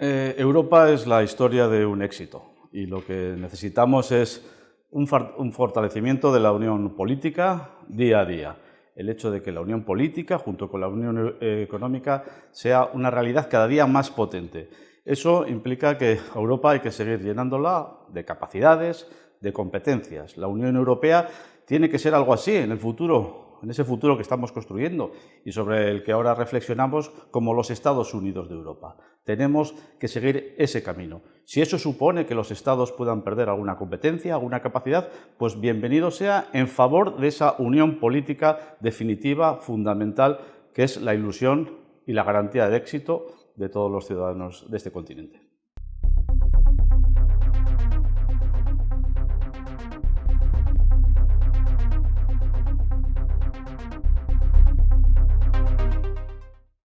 Europa es la historia de un éxito y lo que necesitamos es un fortalecimiento de la unión política día a día. El hecho de que la unión política, junto con la unión económica, sea una realidad cada día más potente. Eso implica que a Europa hay que seguir llenándola de capacidades, de competencias. La Unión Europea tiene que ser algo así en el futuro, en ese futuro que estamos construyendo y sobre el que ahora reflexionamos como los Estados Unidos de Europa. Tenemos que seguir ese camino. Si eso supone que los Estados puedan perder alguna competencia, alguna capacidad, pues bienvenido sea en favor de esa unión política definitiva, fundamental, que es la ilusión y la garantía de éxito de todos los ciudadanos de este continente.